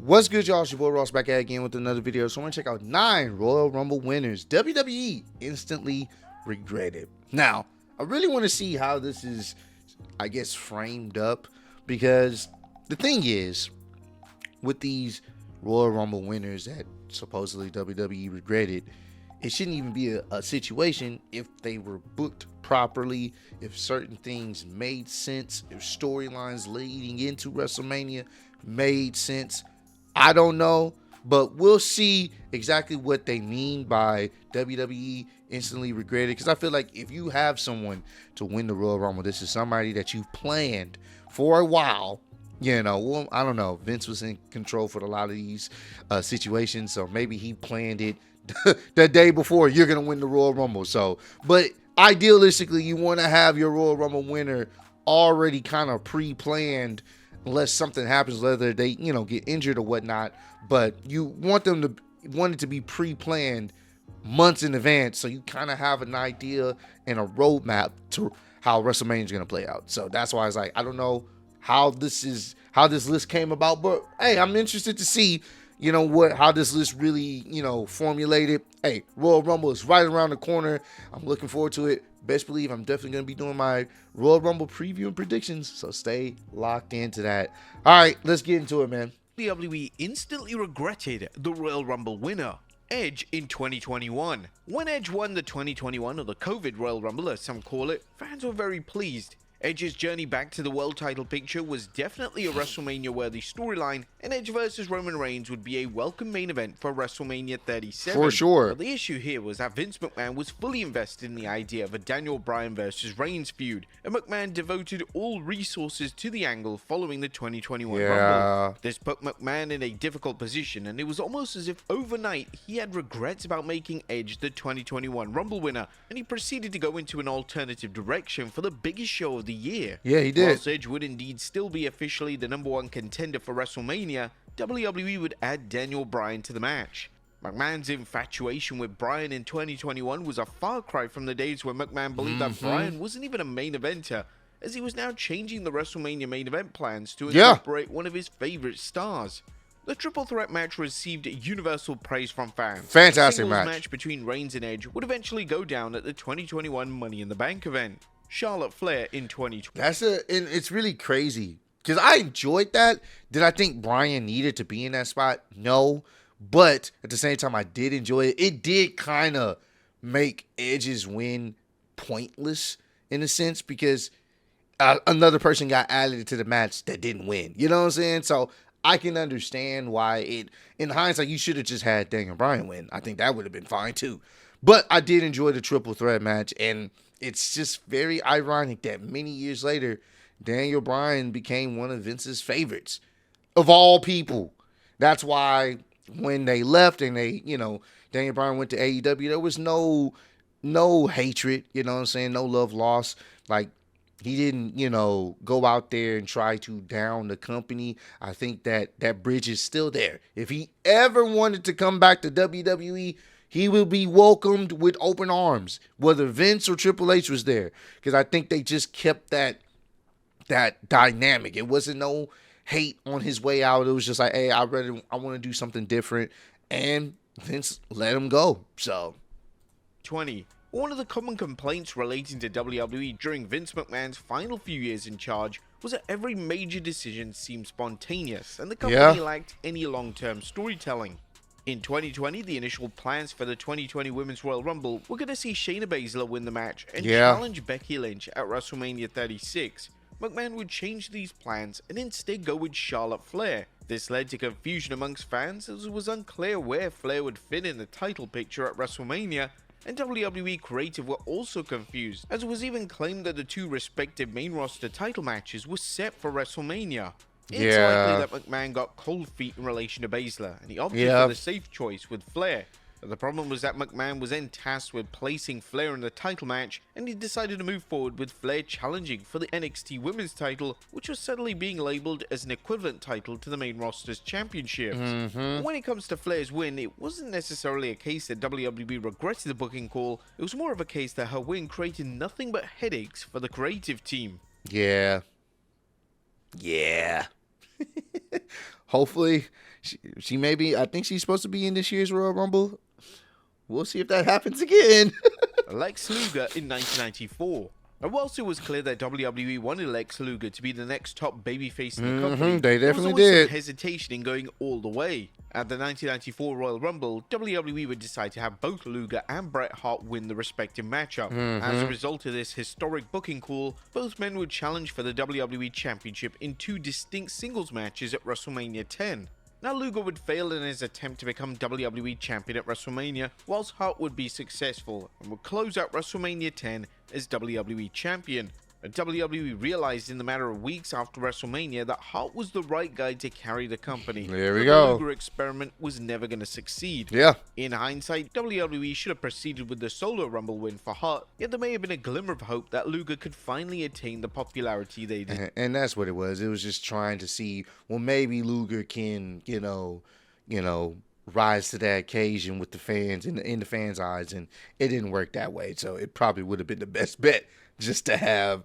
What's good, y'all? It's your boy Ross back at again with another video. So I want to check out 9 Royal Rumble winners WWE instantly regretted. Now, I really want to see how this is, I guess, framed up, because the thing is, with these Royal Rumble winners that supposedly WWE regretted, it shouldn't even be a situation if they were booked properly, if certain things made sense, if storylines leading into WrestleMania made sense. I don't know, but we'll see exactly what they mean by WWE instantly regretted, because I feel like if you have someone to win the Royal Rumble, this is somebody that you've planned for a while. Well, I don't know. Vince was in control for a lot of these situations, so maybe he planned it the day before you're going to win the Royal Rumble. So, but idealistically, you want to have your Royal Rumble winner already kind of pre-planned, unless something happens, whether they, get injured or whatnot. But you want it to be pre-planned months in advance, so you kind of have an idea and a roadmap to how WrestleMania is going to play out. So that's why it's like, I don't know how this list came about, but hey, I'm interested to see, how this list really, formulated. Hey, Royal Rumble is right around the corner. I'm looking forward to it. Best believe I'm definitely going to be doing my Royal Rumble preview and predictions, so stay locked into that. All right, let's get into it, man. WWE instantly regretted the Royal Rumble winner, Edge, in 2021. When Edge won the 2021, or the COVID Royal Rumble as some call it, fans were very pleased. Edge's journey back to the world title picture was definitely a WrestleMania-worthy storyline, and Edge vs. Roman Reigns would be a welcome main event for WrestleMania 37. For sure. But the issue here was that Vince McMahon was fully invested in the idea of a Daniel Bryan vs. Reigns feud, and McMahon devoted all resources to the angle following the 2021 Rumble. This put McMahon in a difficult position, and it was almost as if overnight he had regrets about making Edge the 2021 Rumble winner, and he proceeded to go into an alternative direction for the biggest show of the year. Yeah, he did. Whilst Edge would indeed still be officially the #1 contender for WrestleMania, WWE would add Daniel Bryan to the match. McMahon's infatuation with Bryan in 2021 was a far cry from the days where McMahon believed that Bryan wasn't even a main eventer, as he was now changing the WrestleMania main event plans to incorporate one of his favorite stars. The triple threat match received universal praise from fans. Fantastic match. match Between Reigns and Edge would eventually go down at the 2021 Money in the Bank event. Charlotte Flair in 2020. And it's really crazy, because I enjoyed that. Did I think Bryan needed to be in that spot? No. But at the same time, I did enjoy it. It did kind of make Edge's win pointless in a sense, because another person got added to the match that didn't win. You know what I'm saying? So I can understand why in hindsight, you should have just had Daniel Bryan win. I think that would have been fine too. But I did enjoy the triple threat match, and it's just very ironic that many years later, Daniel Bryan became one of Vince's favorites of all people. That's why when they left and Daniel Bryan went to AEW, there was no hatred, you know what I'm saying? No love lost. Like, he didn't, go out there and try to down the company. I think that bridge is still there. If he ever wanted to come back to WWE, he will be welcomed with open arms, whether Vince or Triple H was there, because I think they just kept that dynamic. It wasn't no hate on his way out. It was just like, hey, I want to do something different, and Vince let him go. So, 20. One of the common complaints relating to WWE during Vince McMahon's final few years in charge was that every major decision seemed spontaneous, and the company lacked any long-term storytelling. In 2020, the initial plans for the 2020 Women's Royal Rumble were going to see Shayna Baszler win the match and challenge Becky Lynch at WrestleMania 36. McMahon would change these plans and instead go with Charlotte Flair. This led to confusion amongst fans, as it was unclear where Flair would fit in the title picture at WrestleMania, and WWE creative were also confused, as it was even claimed that the two respective main roster title matches were set for WrestleMania. It's likely that McMahon got cold feet in relation to Baszler, and he opted for the safe choice with Flair. But the problem was that McMahon was then tasked with placing Flair in the title match, and he decided to move forward with Flair challenging for the NXT Women's title, which was suddenly being labeled as an equivalent title to the main roster's championships. When it comes to Flair's win, it wasn't necessarily a case that WWE regretted the booking call. It was more of a case that her win created nothing but headaches for the creative team. Hopefully She may be. I think she's supposed to be in this year's Royal Rumble. We'll see if that happens again. Lex Luger in 1994. And whilst it was clear that WWE wanted Lex Luger to be the next top babyface in the company, they there was definitely always did. some hesitation in going all the way. At the 1994 Royal Rumble, WWE would decide to have both Luger and Bret Hart win the respective matchup. As a result of this historic booking call, both men would challenge for the WWE Championship in 2 distinct singles matches at WrestleMania 10. Now Luger would fail in his attempt to become WWE Champion at WrestleMania, whilst Hart would be successful and would close out WrestleMania 10 as WWE Champion. WWE realized in the matter of weeks after WrestleMania that Hart was the right guy to carry the company. There we go. The go. Luger experiment was never going to succeed. Yeah. In hindsight, WWE should have proceeded with the solo Rumble win for Hart, yet there may have been a glimmer of hope that Luger could finally attain the popularity they did. And that's what it was. It was just trying to see, well, maybe Luger can, rise to that occasion with the fans in the fans' eyes, and it didn't work that way. So it probably would have been the best bet just to have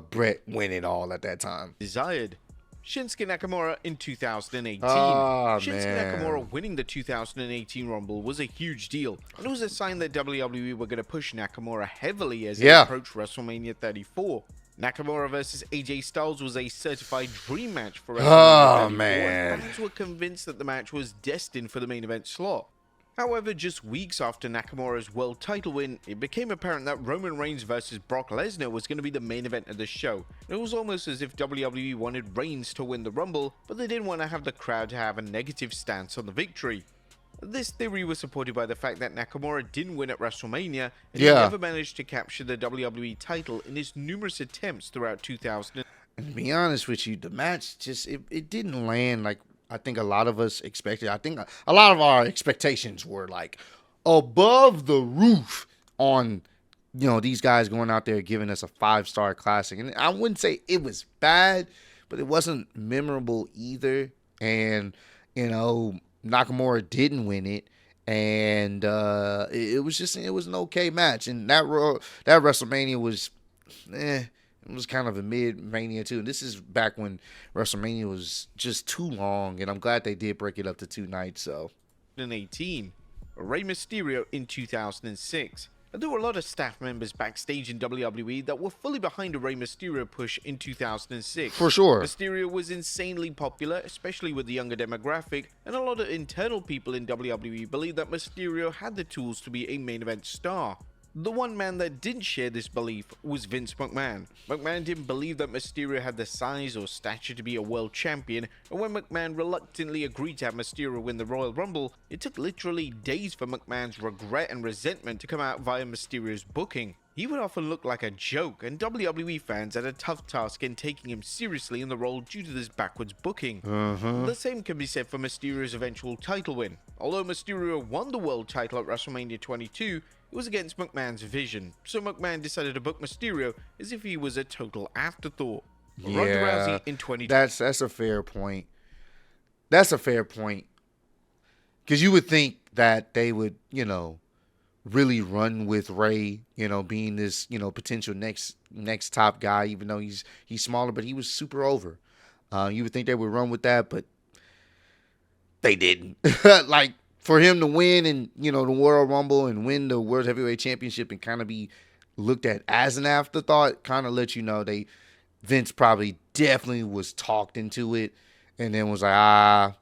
Bret win it all at that time. Desired. Shinsuke Nakamura in 2018. Shinsuke Nakamura winning the 2018 Rumble was a huge deal, and it was a sign that WWE were going to push Nakamura heavily as they approached WrestleMania 34. Nakamura versus AJ Styles was a certified dream match for WrestleMania 34, and fans were convinced that the match was destined for the main event slot. However, just weeks after Nakamura's world title win, it became apparent that Roman Reigns versus Brock Lesnar was going to be the main event of the show. It was almost as if WWE wanted Reigns to win the Rumble, but they didn't want to have the crowd to have a negative stance on the victory. This theory was supported by the fact that Nakamura didn't win at WrestleMania, and he never managed to capture the WWE title in his numerous attempts throughout 2000. And to be honest with you, the match just, it didn't land like I think a lot of us expected. I think a lot of our expectations were like above the roof on, these guys going out there giving us a 5-star classic. And I wouldn't say it was bad, but it wasn't memorable either. And, Nakamura didn't win it. And it was an okay match. And that WrestleMania was, it was kind of a mid-mania, too. And this is back when WrestleMania was just too long, and I'm glad they did break it up to 2 nights, so. 2018, Rey Mysterio in 2006. There were a lot of staff members backstage in WWE that were fully behind a Rey Mysterio push in 2006. For sure. Mysterio was insanely popular, especially with the younger demographic, and a lot of internal people in WWE believed that Mysterio had the tools to be a main event star. The one man that didn't share this belief was Vince McMahon. McMahon didn't believe that Mysterio had the size or stature to be a world champion, and when McMahon reluctantly agreed to have Mysterio win the Royal Rumble, it took literally days for McMahon's regret and resentment to come out via Mysterio's booking. He would often look like a joke, and WWE fans had a tough task in taking him seriously in the role due to this backwards booking. The same can be said for Mysterio's eventual title win. Although Mysterio won the world title at WrestleMania 22, it was against McMahon's vision, so McMahon decided to book Mysterio as if he was a total afterthought. Ronda Rousey in 2020. That's a fair point. That's a fair point. Because you would think that they would, really run with Rey, being this, potential next top guy, even though he's smaller, but he was super over. You would think they would run with that, but they didn't. Like, for him to win and, the Royal Rumble and win the World Heavyweight Championship and kind of be looked at as an afterthought, kind of let you know Vince probably definitely was talked into it and then was like,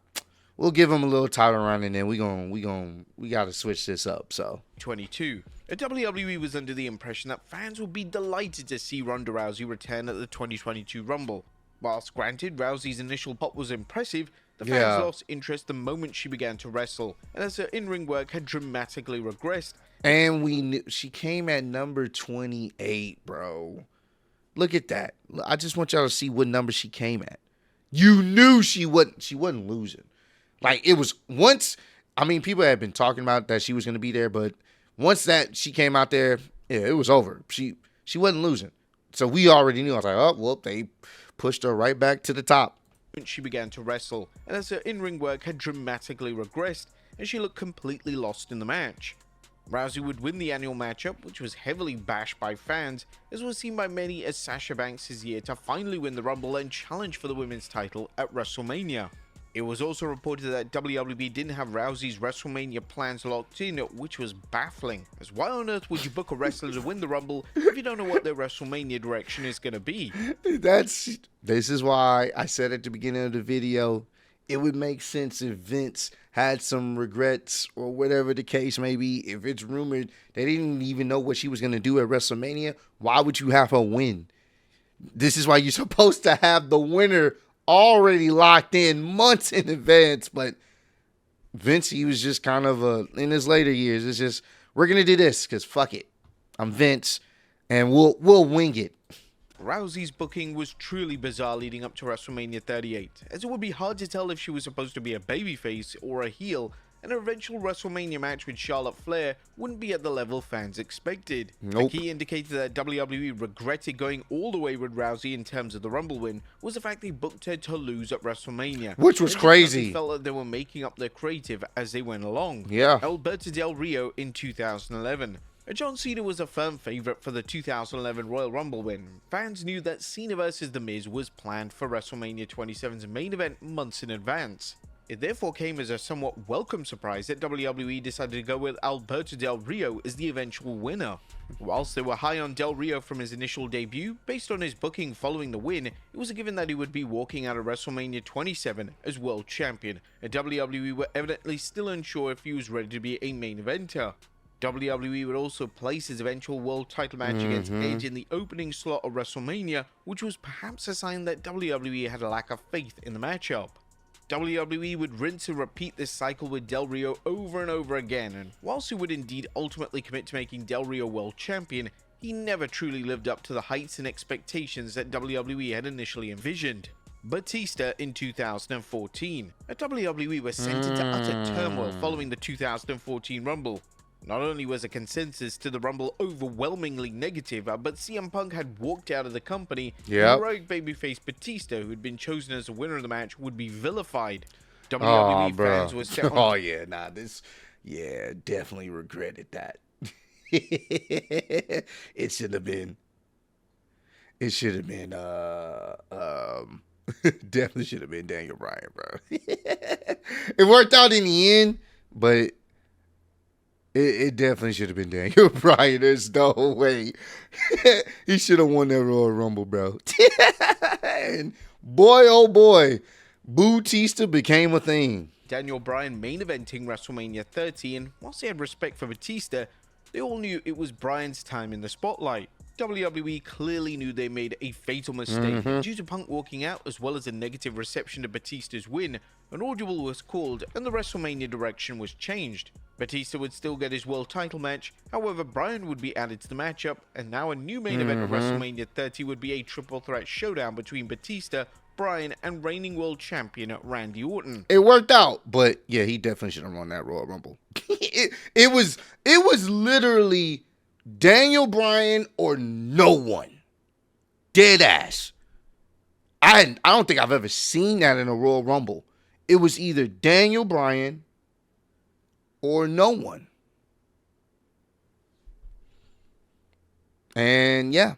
we'll give him a little title run and then we got to switch this up. So 22. WWE was under the impression that fans would be delighted to see Ronda Rousey return at the 2022 Rumble. Whilst granted, Rousey's initial pop was impressive, the fans lost interest the moment she began to wrestle, and as her in-ring work had dramatically regressed. And we knew she came at number 28, bro. Look at that. I just want y'all to see what number she came at. You knew she wasn't losing. Like, it was once, people had been talking about that she was going to be there, but once that she came out there, it was over. She wasn't losing. So we already knew. I was like, oh, well, they pushed her right back to the top. She began to wrestle, and as her in-ring work had dramatically regressed, and she looked completely lost in the match. Rousey would win the annual matchup, which was heavily bashed by fans, as was seen by many as Sasha Banks' year to finally win the Rumble and challenge for the women's title at WrestleMania. It was also reported that WWE didn't have Rousey's WrestleMania plans locked in, which was baffling, as why on earth would you book a wrestler to win the Rumble if you don't know what their WrestleMania direction is going to be? This is why I said at the beginning of the video, it would make sense if Vince had some regrets or whatever the case may be. If it's rumored they didn't even know what she was going to do at WrestleMania, why would you have her win? This is why you're supposed to have the winner already locked in months in advance. But Vince, he was just kind of in his later years, it's just, we're going to do this because fuck it. I'm Vince and we'll wing it. Rousey's booking was truly bizarre leading up to WrestleMania 38, as it would be hard to tell if she was supposed to be a babyface or a heel, and her eventual WrestleMania match with Charlotte Flair wouldn't be at the level fans expected. Nope. A key indicator that WWE regretted going all the way with Rousey in terms of the Rumble win was the fact they booked her to lose at WrestleMania, which was crazy. They felt that they were making up their creative as they went along. Yeah. Alberto Del Rio in 2011. John Cena was a firm favorite for the 2011 Royal Rumble win. Fans knew that Cena vs. The Miz was planned for WrestleMania 27's main event months in advance. It therefore came as a somewhat welcome surprise that WWE decided to go with Alberto Del Rio as the eventual winner. Whilst they were high on Del Rio from his initial debut, based on his booking following the win, it was a given that he would be walking out of WrestleMania 27 as world champion, and WWE were evidently still unsure if he was ready to be a main eventer. WWE would also place his eventual world title match against Edge in the opening slot of WrestleMania, which was perhaps a sign that WWE had a lack of faith in the matchup. WWE would rinse and repeat this cycle with Del Rio over and over again, and whilst he would indeed ultimately commit to making Del Rio world champion, he never truly lived up to the heights and expectations that WWE had initially envisioned. Batista in 2014. WWE was sent into utter turmoil following the 2014 Rumble. Not only was a consensus to the Rumble overwhelmingly negative, but CM Punk had walked out of the company, and heroic babyface Batista, who had been chosen as the winner of the match, would be vilified. WWE fans were set on... definitely regretted that. It should have been, definitely should have been Daniel Bryan, bro. It worked out in the end, but it definitely should have been Daniel Bryan. There's no way. He should have won that Royal Rumble, bro. And boy, oh boy, Batista became a thing. Daniel Bryan main eventing WrestleMania 30, and whilst they had respect for Batista, they all knew it was Bryan's time in the spotlight. WWE clearly knew they made a fatal mistake. Due to Punk walking out, as well as a negative reception to Batista's win, an audible was called and the WrestleMania direction was changed. Batista would still get his world title match, however Bryan would be added to the matchup, and now a new main event of WrestleMania 30 would be a triple threat showdown between Batista, Bryan, and reigning world champion Randy Orton. It worked out, but yeah, he definitely should have won that Royal Rumble. it was literally Daniel Bryan or no one. Dead ass. I don't think I've ever seen that in a Royal Rumble. It was either Daniel Bryan or no one. And yeah.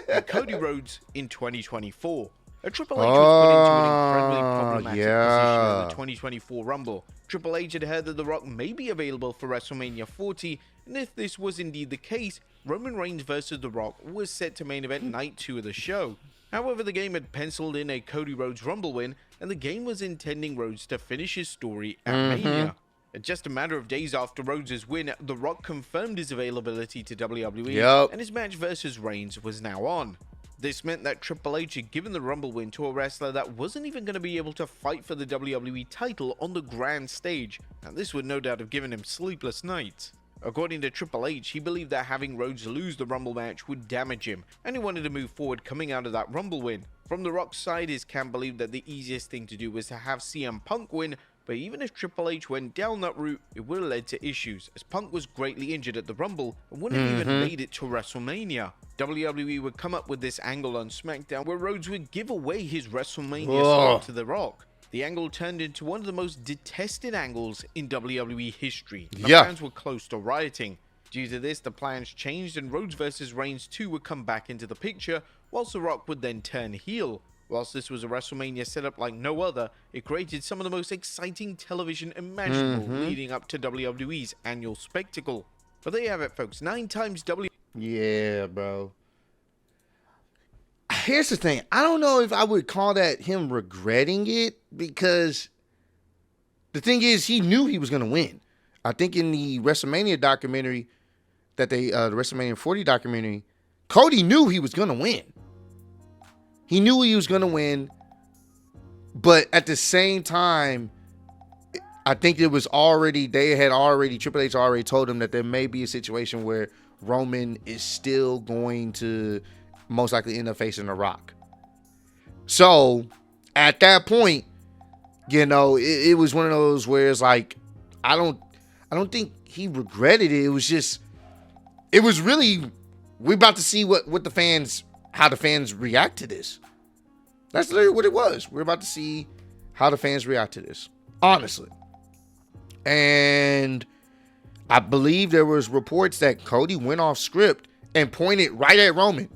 And Cody Rhodes in 2024. A Triple H was put into an incredibly problematic position in the 2024 Rumble. Triple H had heard that The Rock may be available for WrestleMania 40, and if this was indeed the case, Roman Reigns vs. The Rock was set to main event night 2 of the show. However, the game had penciled in a Cody Rhodes Rumble win, and the game was intending Rhodes to finish his story at Mania. Just a matter of days after Rhodes' win, The Rock confirmed his availability to WWE, and his match versus Reigns was now on. This meant that Triple H had given the Rumble win to a wrestler that wasn't even going to be able to fight for the WWE title on the grand stage, and this would no doubt have given him sleepless nights. According to Triple H, he believed that having Rhodes lose the Rumble match would damage him, and he wanted to move forward coming out of that Rumble win. From The Rock's side, his camp believed that the easiest thing to do was to have CM Punk win, but even if Triple H went down that route, it would have led to issues, as Punk was greatly injured at the Rumble and wouldn't have even made it to WrestleMania. WWE would come up with this angle on SmackDown where Rhodes would give away his WrestleMania slot to The Rock. The angle turned into one of the most detested angles in WWE history. The fans were close to rioting. Due to this, the plans changed and Rhodes vs. Reigns 2 would come back into the picture, whilst The Rock would then turn heel. Whilst this was a WrestleMania setup like no other, it created some of the most exciting television imaginable leading up to WWE's annual spectacle. But there you have it, folks. 9 times Yeah, bro. Here's the thing. I don't know if I would call that him regretting it, because the thing is, he knew he was going to win. I think in the WrestleMania documentary that the WrestleMania 40 documentary, Cody knew he was going to win. He knew he was going to win, but at the same time, I think it was already, Triple H already told him that there may be a situation where Roman is still going to most likely end up facing The Rock. So at that point, it was one of those where it's like, I don't think he regretted it. It was really, we're about to see how the fans react to this. That's literally what it was. We're about to see how the fans react to this, honestly. And I believe there was reports that Cody went off script and pointed right at Roman.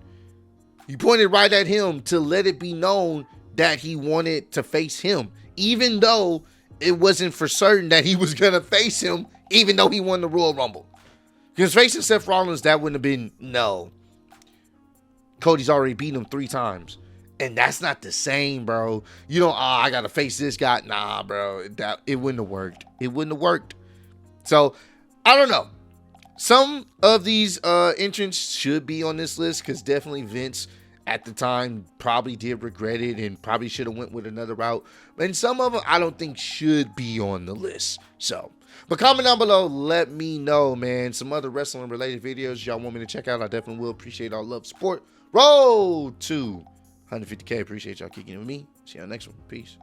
He pointed right at him to let it be known that he wanted to face him, even though it wasn't for certain that he was going to face him, even though he won the Royal Rumble. Because facing Seth Rollins, that wouldn't have been, no. Cody's already beaten him 3 times. And that's not the same, bro. I got to face this guy. Nah, bro. It wouldn't have worked. It wouldn't have worked. So, I don't know. Some of these entrants should be on this list, because definitely Vince at the time probably did regret it and probably should have went with another route. And some of them I don't think should be on the list. So, but comment down below, let me know, man. Some other wrestling related videos y'all want me to check out. I definitely will. Appreciate all love, support. Roll to 150K. Appreciate y'all kicking it with me. See y'all next one. Peace.